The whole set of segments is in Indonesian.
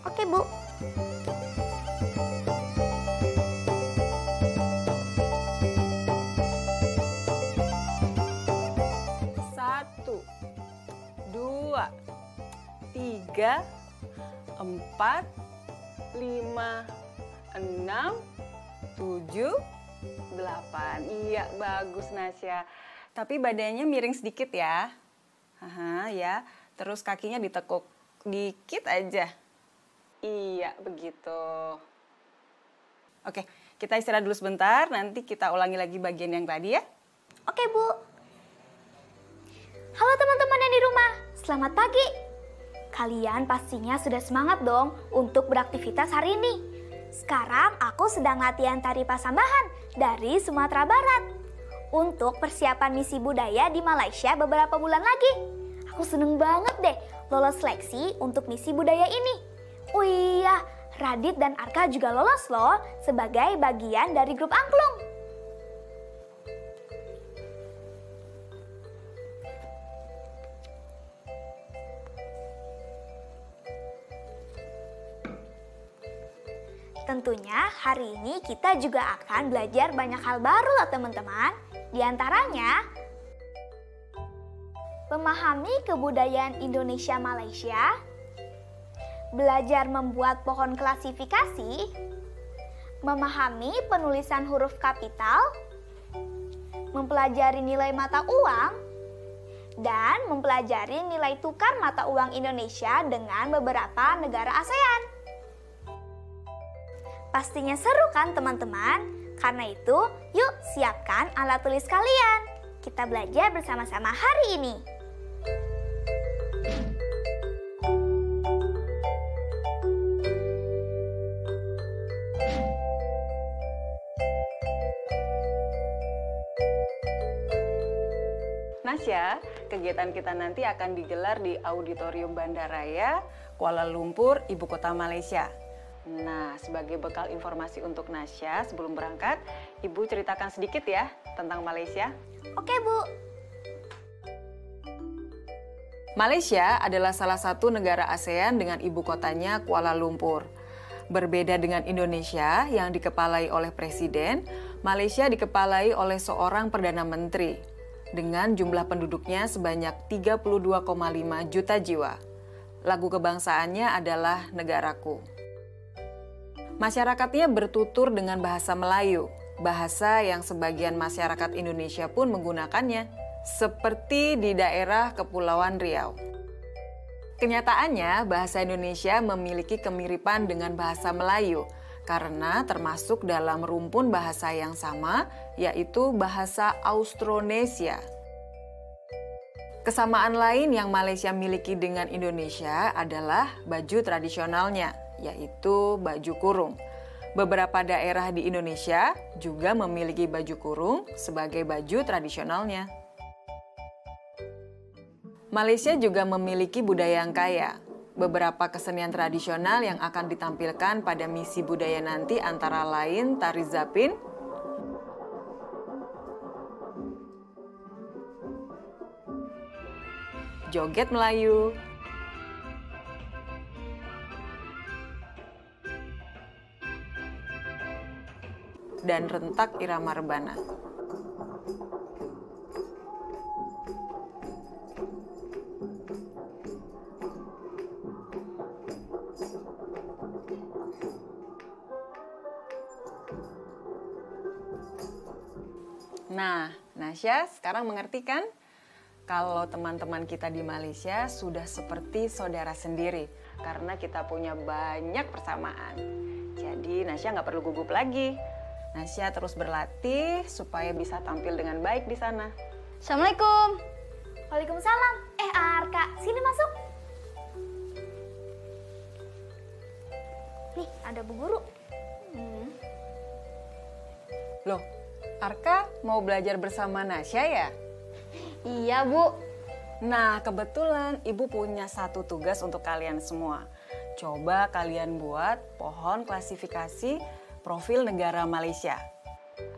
Oke, Bu. Satu, dua, tiga, empat, lima, enam, tujuh, delapan. Iya, bagus Nasya. Tapi badannya miring sedikit ya. Haha, ya. Terus kakinya ditekuk dikit aja. Iya, begitu. Oke, kita istirahat dulu sebentar. Nanti kita ulangi lagi bagian yang tadi ya. Oke, Bu. Halo teman-teman yang di rumah, selamat pagi. Kalian pastinya sudah semangat dong untuk beraktivitas hari ini. Sekarang aku sedang latihan tari pasambahan dari Sumatera Barat untuk persiapan misi budaya di Malaysia beberapa bulan lagi. Aku seneng banget deh lolos seleksi untuk misi budaya ini. Oh iya, Radit dan Arka juga lolos loh sebagai bagian dari grup angklung. Tentunya hari ini kita juga akan belajar banyak hal baru loh teman-teman. Di antaranya, memahami kebudayaan Indonesia Malaysia, belajar membuat pohon klasifikasi, memahami penulisan huruf kapital, mempelajari nilai mata uang, dan mempelajari nilai tukar mata uang Indonesia dengan beberapa negara ASEAN. Pastinya seru kan teman-teman? Karena itu, yuk siapkan alat tulis kalian. Kita belajar bersama-sama hari ini. Nasya, kegiatan kita nanti akan digelar di Auditorium Bandaraya, Kuala Lumpur, Ibu Kota Malaysia. Nah, sebagai bekal informasi untuk Nasya sebelum berangkat, Ibu ceritakan sedikit ya tentang Malaysia. Oke, Bu. Malaysia adalah salah satu negara ASEAN dengan ibu kotanya Kuala Lumpur. Berbeda dengan Indonesia yang dikepalai oleh presiden, Malaysia dikepalai oleh seorang Perdana Menteri dengan jumlah penduduknya sebanyak 32,5 juta jiwa. Lagu kebangsaannya adalah Negaraku. Masyarakatnya bertutur dengan bahasa Melayu, bahasa yang sebagian masyarakat Indonesia pun menggunakannya, seperti di daerah Kepulauan Riau. Kenyataannya, bahasa Indonesia memiliki kemiripan dengan bahasa Melayu, karena termasuk dalam rumpun bahasa yang sama, yaitu bahasa Austronesia. Kesamaan lain yang Malaysia miliki dengan Indonesia adalah baju tradisionalnya, yaitu baju kurung. Beberapa daerah di Indonesia juga memiliki baju kurung sebagai baju tradisionalnya. Malaysia juga memiliki budaya yang kaya. Beberapa kesenian tradisional yang akan ditampilkan pada misi budaya nanti antara lain tari zapin, joget Melayu, dan rentak irama rebana. Nah, Nasya sekarang mengerti kan? kalau teman-teman kita di Malaysia sudah seperti saudara sendiri karena kita punya banyak persamaan. Jadi Nasya nggak perlu gugup lagi. Nasya terus berlatih supaya bisa tampil dengan baik di sana. Assalamualaikum. Waalaikumsalam. Arka, sini masuk. Nih, ada Bu Guru. Loh, Arka mau belajar bersama Nasya ya? Iya, Bu. Nah, kebetulan Ibu punya satu tugas untuk kalian semua. Coba kalian buat pohon klasifikasi profil negara Malaysia.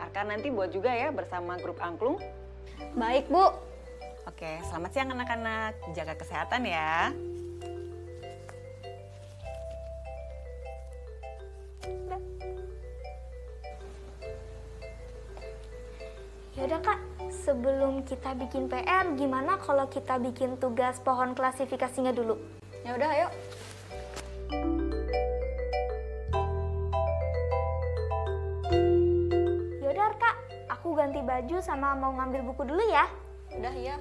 Arka nanti buat juga ya bersama grup angklung. Baik, Bu. Oke, selamat siang anak-anak. Jaga kesehatan ya. Yaudah Kak, sebelum kita bikin PR, gimana kalau kita bikin tugas pohon klasifikasinya dulu? Ya udah, ayo. Yaudah Kak, aku ganti baju sama mau ngambil buku dulu ya. Udah, ya.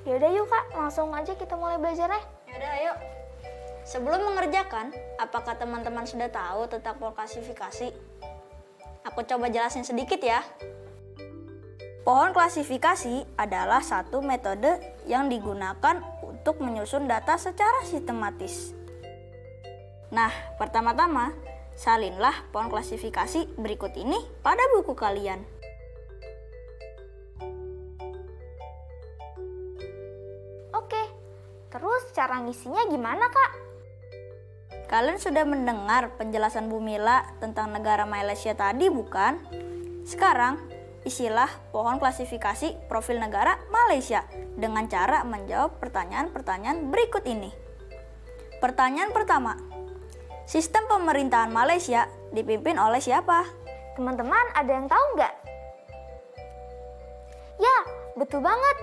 Yaudah yuk Kak, langsung aja kita mulai belajarnya. Ya udah, ayo. Sebelum mengerjakan, apakah teman-teman sudah tahu tentang pohon klasifikasi? Aku coba jelasin sedikit ya. Pohon klasifikasi adalah satu metode yang digunakan untuk menyusun data secara sistematis. Nah, pertama-tama, salinlah pohon klasifikasi berikut ini pada buku kalian. Oke, terus cara ngisinya gimana Kak? Kalian sudah mendengar penjelasan Bu Mila tentang negara Malaysia tadi, bukan? Sekarang, isilah pohon klasifikasi profil negara Malaysia dengan cara menjawab pertanyaan-pertanyaan berikut ini. Pertanyaan pertama, sistem pemerintahan Malaysia dipimpin oleh siapa? Teman-teman ada yang tahu nggak? Ya, betul banget.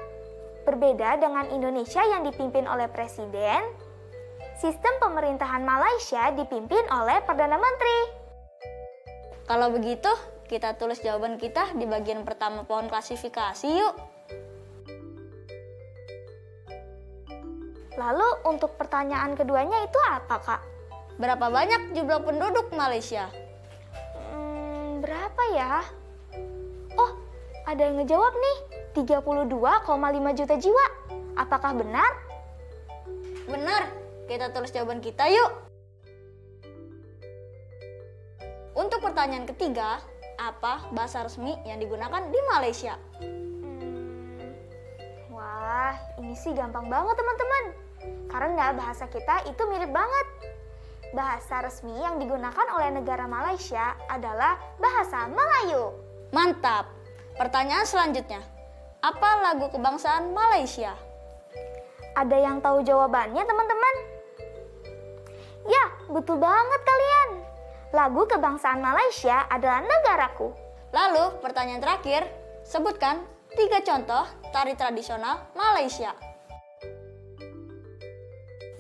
Berbeda dengan Indonesia yang dipimpin oleh presiden, sistem pemerintahan Malaysia dipimpin oleh Perdana Menteri. Kalau begitu, kita tulis jawaban kita di bagian pertama pohon klasifikasi yuk. Lalu untuk pertanyaan keduanya itu apa Kak? Berapa banyak jumlah penduduk Malaysia? Berapa ya? Oh, ada yang ngejawab nih, 32,5 juta jiwa. Apakah benar? Benar, kita tulis jawaban kita yuk. Untuk pertanyaan ketiga, apa bahasa resmi yang digunakan di Malaysia? Wah, ini sih gampang banget teman-teman. Karena bahasa kita itu mirip banget. Bahasa resmi yang digunakan oleh negara Malaysia adalah bahasa Melayu. Mantap. Pertanyaan selanjutnya, apa lagu kebangsaan Malaysia? Ada yang tahu jawabannya teman-teman? Ya, betul banget kalian. Lagu kebangsaan Malaysia adalah Negaraku. Lalu pertanyaan terakhir, sebutkan 3 contoh tari tradisional Malaysia.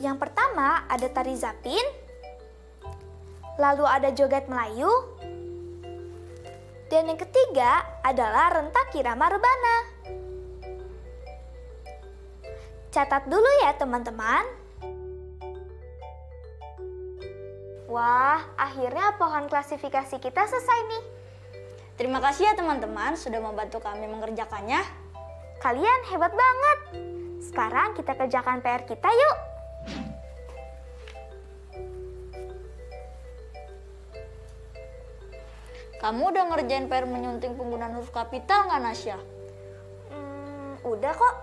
Yang pertama ada tari zapin, lalu ada joget Melayu, dan yang ketiga adalah rentak irama rebana. Catat dulu ya teman-teman. Wah, akhirnya pohon klasifikasi kita selesai nih. Terima kasih ya teman-teman sudah membantu kami mengerjakannya. Kalian hebat banget. Sekarang kita kerjakan PR kita yuk. Kamu udah ngerjain PR menyunting penggunaan huruf kapital nggak, Nasya? Udah kok.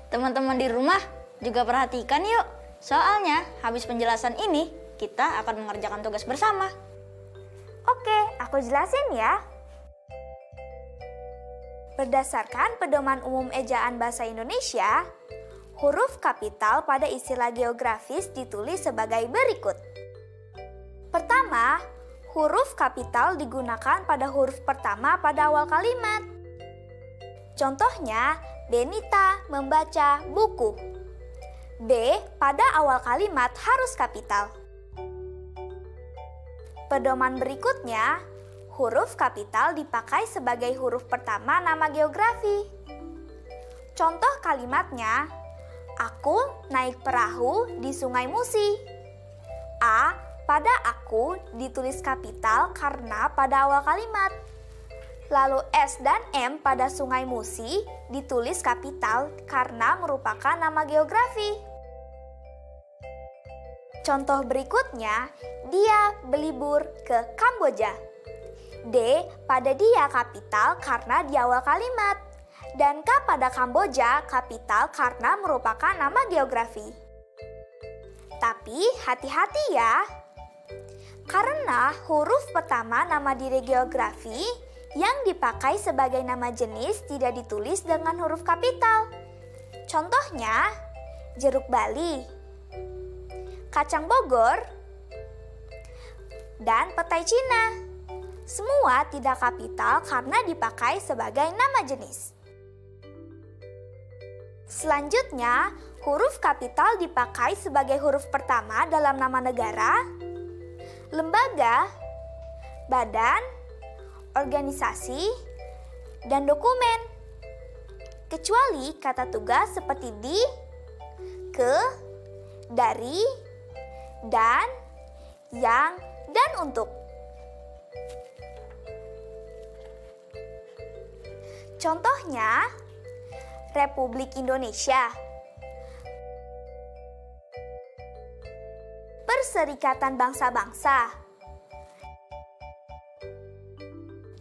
Teman-teman di rumah juga perhatikan yuk. Soalnya habis penjelasan ini, kita akan mengerjakan tugas bersama. Oke, aku jelasin ya. Berdasarkan Pedoman Umum Ejaan Bahasa Indonesia, huruf kapital pada istilah geografis ditulis sebagai berikut. Pertama, huruf kapital digunakan pada huruf pertama pada awal kalimat. Contohnya, Benita membaca buku. B pada awal kalimat harus kapital. Pedoman berikutnya, huruf kapital dipakai sebagai huruf pertama nama geografi. Contoh kalimatnya, aku naik perahu di Sungai Musi. A pada aku ditulis kapital karena pada awal kalimat. Lalu S dan M pada Sungai Musi ditulis kapital karena merupakan nama geografi. Contoh berikutnya, dia berlibur ke Kamboja. D pada dia kapital karena di awal kalimat. Dan K pada Kamboja kapital karena merupakan nama geografi. Tapi hati-hati ya, karena huruf pertama nama diri geografi yang dipakai sebagai nama jenis tidak ditulis dengan huruf kapital. Contohnya, jeruk Bali, kacang Bogor, dan petai Cina. Semua tidak kapital karena dipakai sebagai nama jenis. Selanjutnya, huruf kapital dipakai sebagai huruf pertama dalam nama negara, lembaga, badan, organisasi, dan dokumen. Kecuali kata tugas seperti di, ke, dari, dan, yang, dan untuk. Contohnya, Republik Indonesia, Perserikatan Bangsa-Bangsa,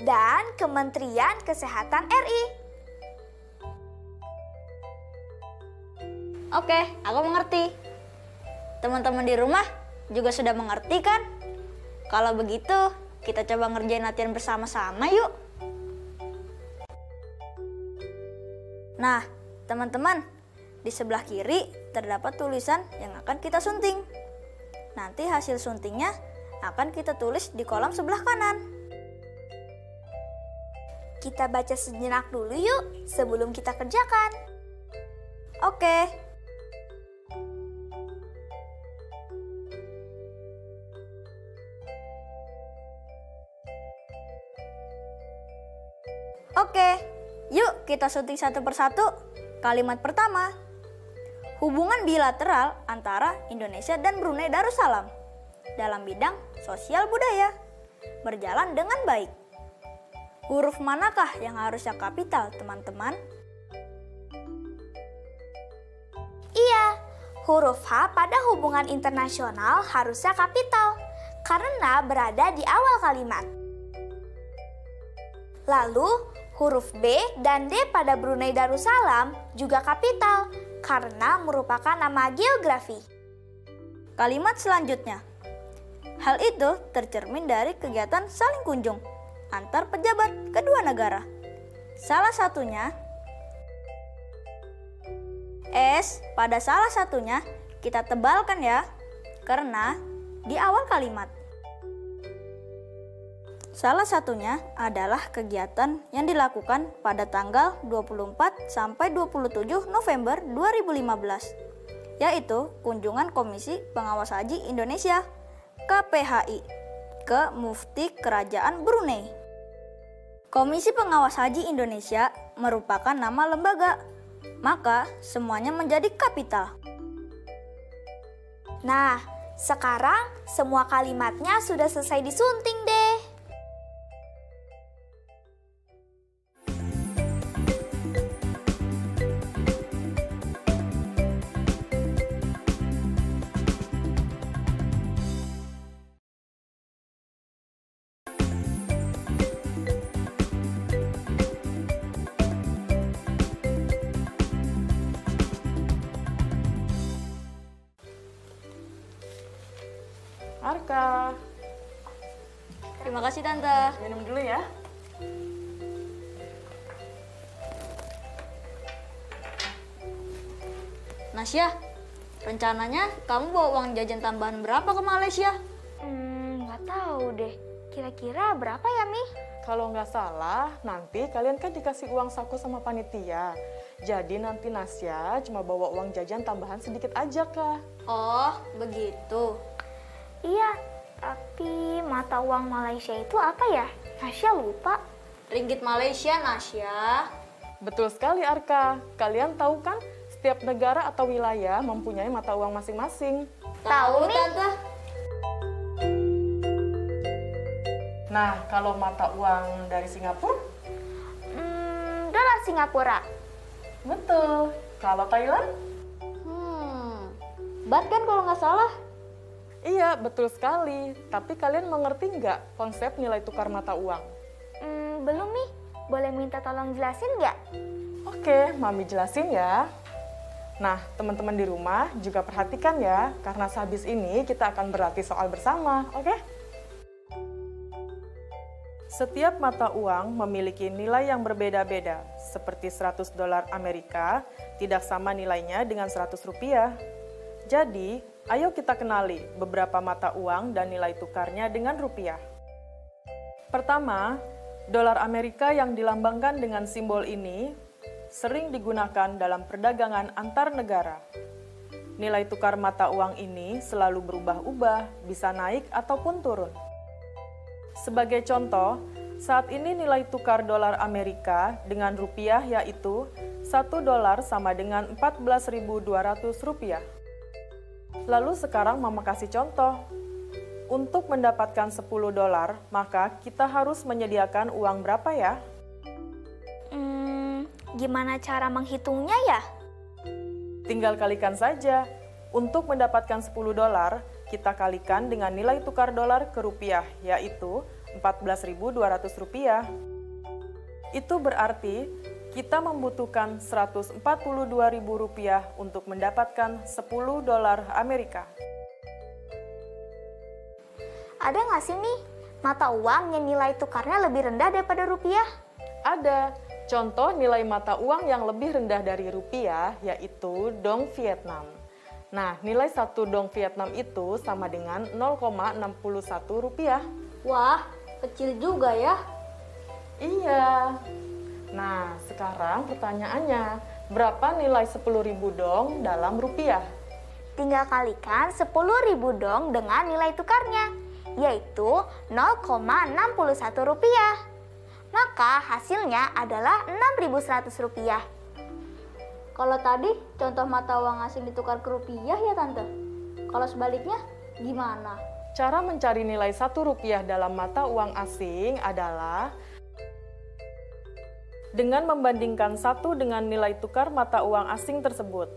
dan Kementerian Kesehatan RI. Oke, aku mengerti. Teman-teman di rumah juga sudah mengerti kan? Kalau begitu, kita coba ngerjain latihan bersama-sama yuk. Nah, teman-teman, di sebelah kiri terdapat tulisan yang akan kita sunting. Nanti hasil suntingnya akan kita tulis di kolom sebelah kanan. Kita baca sejenak dulu yuk sebelum kita kerjakan. Oke. Oke, yuk kita syuting satu persatu. Kalimat pertama, hubungan bilateral antara Indonesia dan Brunei Darussalam dalam bidang sosial budaya berjalan dengan baik. Huruf manakah yang harusnya kapital, teman-teman? Iya, huruf H pada hubungan internasional harusnya kapital karena berada di awal kalimat. Lalu, huruf B dan D pada Brunei Darussalam juga kapital karena merupakan nama geografi. Kalimat selanjutnya, hal itu tercermin dari kegiatan saling kunjung antar pejabat kedua negara. Salah satunya, S pada salah satunya kita tebalkan ya, karena di awal kalimat. Salah satunya adalah kegiatan yang dilakukan pada tanggal 24 sampai 27 November 2015, yaitu kunjungan Komisi Pengawas Haji Indonesia (KPHI) ke Mufti Kerajaan Brunei. Komisi Pengawas Haji Indonesia merupakan nama lembaga, maka semuanya menjadi kapital. Nah, sekarang semua kalimatnya sudah selesai disunting deh. Arka, Terima kasih Tante. minum dulu ya. Nasya, rencananya kamu bawa uang jajan tambahan berapa ke Malaysia? Nggak tahu deh. Kira-kira berapa ya, Mi? Kalau nggak salah, nanti kalian kan dikasih uang saku sama panitia. Jadi nanti Nasya cuma bawa uang jajan tambahan sedikit aja, Kak. Oh, begitu. Iya, tapi mata uang Malaysia itu apa ya? Nasya lupa. Ringgit Malaysia, Nasya. Betul sekali, Arka. Kalian tahu kan, setiap negara atau wilayah mempunyai mata uang masing-masing. Tahu, Mi? Tante. Nah, kalau mata uang dari Singapura? Dolar Singapura. Betul. Kalau Thailand? Baht kan kalau nggak salah. Iya, betul sekali. Tapi kalian mengerti nggak konsep nilai tukar mata uang? Belum, Mi. Boleh minta tolong jelasin nggak? Oke, Mami jelasin ya. Nah, teman-teman di rumah juga perhatikan ya, karena sehabis ini kita akan berlatih soal bersama, oke? Setiap mata uang memiliki nilai yang berbeda-beda, seperti 100 dolar Amerika tidak sama nilainya dengan 100 rupiah. Jadi, ayo kita kenali beberapa mata uang dan nilai tukarnya dengan rupiah. Pertama, dolar Amerika yang dilambangkan dengan simbol ini sering digunakan dalam perdagangan antar negara. Nilai tukar mata uang ini selalu berubah-ubah, bisa naik ataupun turun. Sebagai contoh, saat ini nilai tukar dolar Amerika dengan rupiah yaitu 1 dolar sama dengan 14.200 rupiah. Lalu sekarang Mama kasih contoh. Untuk mendapatkan 10 dolar, maka kita harus menyediakan uang berapa ya? Gimana cara menghitungnya ya? Tinggal kalikan saja. Untuk mendapatkan 10 dolar, kita kalikan dengan nilai tukar dolar ke rupiah, yaitu 14.200 rupiah. Itu berarti kita membutuhkan 142.000 rupiah untuk mendapatkan 10 dolar Amerika. Ada nggak sih, Mi, mata uang yang nilai tukarnya lebih rendah daripada rupiah? Ada. Contoh nilai mata uang yang lebih rendah dari rupiah yaitu dong Vietnam. Nah, nilai 1 dong Vietnam itu sama dengan 0,61 rupiah. Wah, kecil juga ya. Iya. Nah, sekarang pertanyaannya, berapa nilai 10.000 dong dalam rupiah? Tinggal kalikan 10.000 dong dengan nilai tukarnya, yaitu 0,61 rupiah. Maka hasilnya adalah 6.100 rupiah. Kalau tadi contoh mata uang asing ditukar ke rupiah ya, Tante. Kalau sebaliknya gimana? Cara mencari nilai 1 rupiah dalam mata uang asing adalah dengan membandingkan satu dengan nilai tukar mata uang asing tersebut.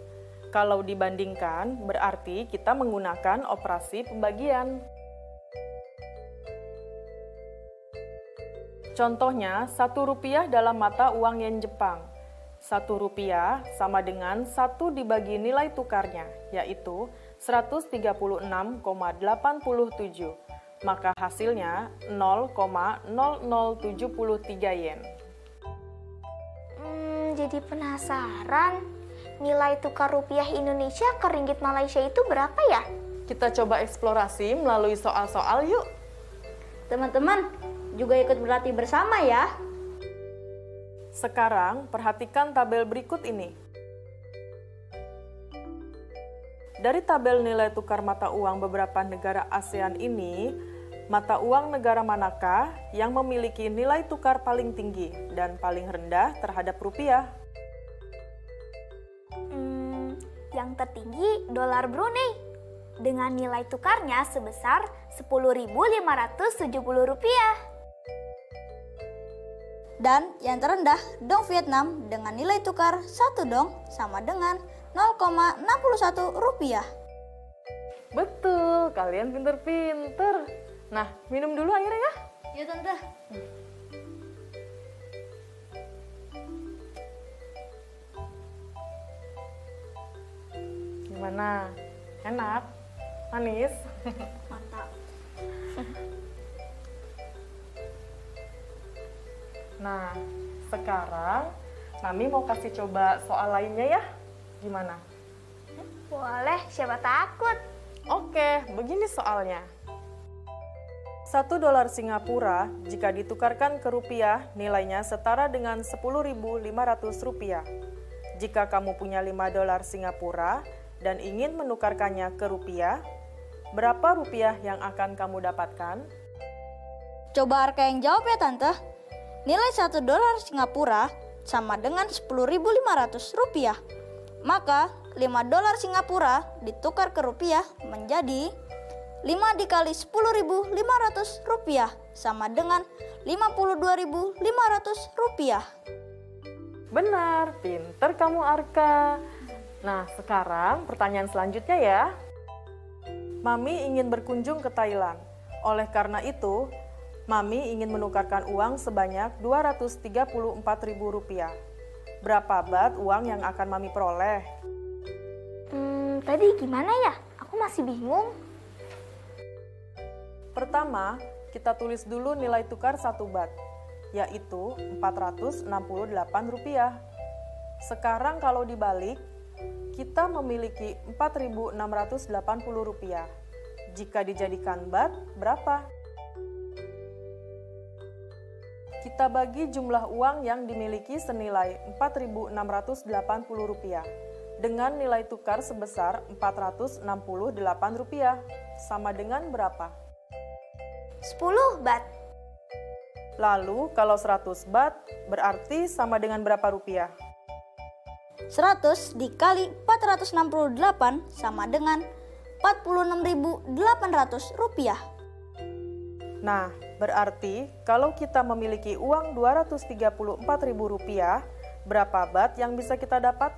Kalau dibandingkan, berarti kita menggunakan operasi pembagian. Contohnya, 1 rupiah dalam mata uang yen Jepang. 1 rupiah sama dengan 1 dibagi nilai tukarnya, yaitu 136,87. Maka hasilnya 0,0073 yen. Jadi penasaran, nilai tukar rupiah Indonesia ke ringgit Malaysia itu berapa ya? Kita coba eksplorasi melalui soal-soal yuk. Teman-teman juga ikut berlatih bersama ya. Sekarang perhatikan tabel berikut ini. Dari tabel nilai tukar mata uang beberapa negara ASEAN ini, mata uang negara manakah yang memiliki nilai tukar paling tinggi dan paling rendah terhadap rupiah? Yang tertinggi dolar Brunei dengan nilai tukarnya sebesar 10.570 rupiah. Dan yang terendah dong Vietnam dengan nilai tukar 1 dong sama dengan 0,61 rupiah. Betul, kalian pinter-pinter. Nah, minum dulu airnya ya. Ya, Tante. Gimana? Enak? Manis? Mantap. Nah, sekarang Mami mau kasih coba soal lainnya ya. Gimana? Boleh, siapa takut? Oke, begini soalnya. $1 Singapura jika ditukarkan ke rupiah nilainya setara dengan Rp10.500. Jika kamu punya $5 Singapura dan ingin menukarkannya ke rupiah, berapa rupiah yang akan kamu dapatkan? Coba Arka yang jawab ya Tante. Nilai $1 Singapura sama dengan Rp10.500. Maka $5 Singapura ditukar ke rupiah menjadi 5 dikali Rp10.500 sama dengan Rp52.500. Benar, pinter kamu Arka. Nah, sekarang pertanyaan selanjutnya ya. Mami ingin berkunjung ke Thailand. Oleh karena itu, Mami ingin menukarkan uang sebanyak Rp234.000. Berapa baht uang yang akan Mami peroleh? Tadi gimana ya? Aku masih bingung. Pertama, kita tulis dulu nilai tukar 1 baht, yaitu Rp468. Sekarang kalau dibalik, kita memiliki Rp4.680. Jika dijadikan baht, berapa? Kita bagi jumlah uang yang dimiliki senilai Rp4.680 dengan nilai tukar sebesar Rp468 sama dengan berapa? 10 baht. Lalu kalau 100 baht berarti sama dengan berapa rupiah? 100 dikali 468 sama dengan Rp46.800. Nah, berarti kalau kita memiliki uang Rp234.000, berapa baht yang bisa kita dapat?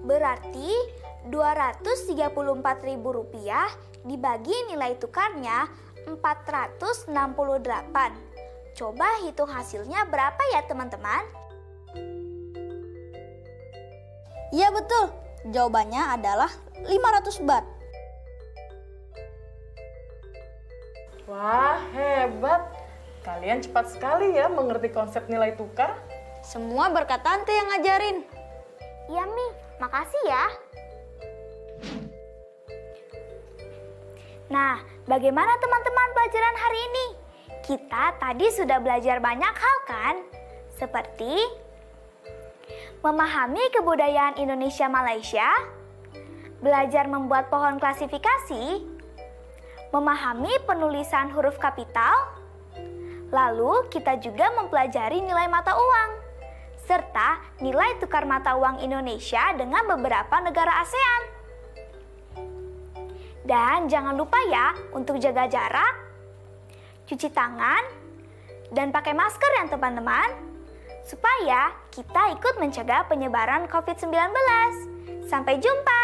Berarti Rp234.000 dibagi nilai tukarnya 468. Coba hitung hasilnya berapa ya teman-teman? Iya betul, jawabannya adalah 500 baht. Wah, hebat. Kalian cepat sekali ya mengerti konsep nilai tukar. Semua berkat Tante yang ngajarin. Iya Mi, makasih ya. Nah, bagaimana teman-teman pelajaran hari ini? Kita tadi sudah belajar banyak hal kan? Seperti memahami kebudayaan Indonesia Malaysia, belajar membuat pohon klasifikasi, memahami penulisan huruf kapital, lalu kita juga mempelajari nilai mata uang, serta nilai tukar mata uang Indonesia dengan beberapa negara ASEAN. Dan jangan lupa ya untuk jaga jarak, cuci tangan, dan pakai masker ya teman-teman, supaya kita ikut mencegah penyebaran COVID-19. Sampai jumpa!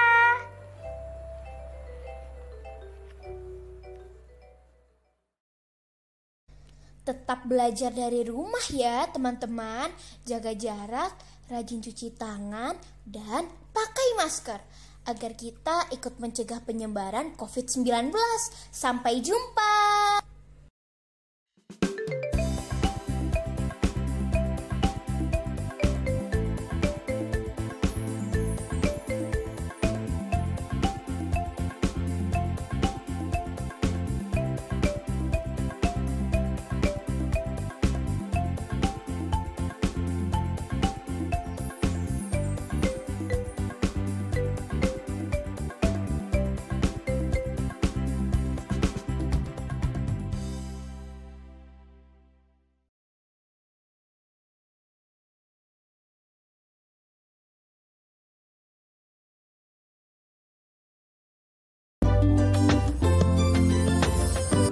Tetap belajar dari rumah ya teman-teman, jaga jarak, rajin cuci tangan, dan pakai masker agar kita ikut mencegah penyebaran COVID-19. Sampai jumpa!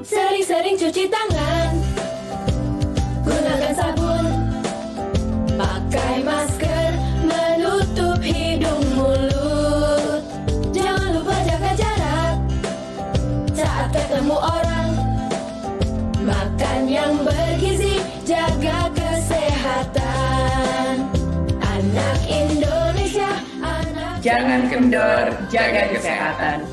Sering-sering cuci tangan, gunakan sabun, pakai masker, menutup hidung mulut. Jangan lupa jaga jarak saat ketemu orang. Makan yang bergizi, jaga kesehatan. Anak Indonesia, anak Jangan kendor, jaga kesehatan.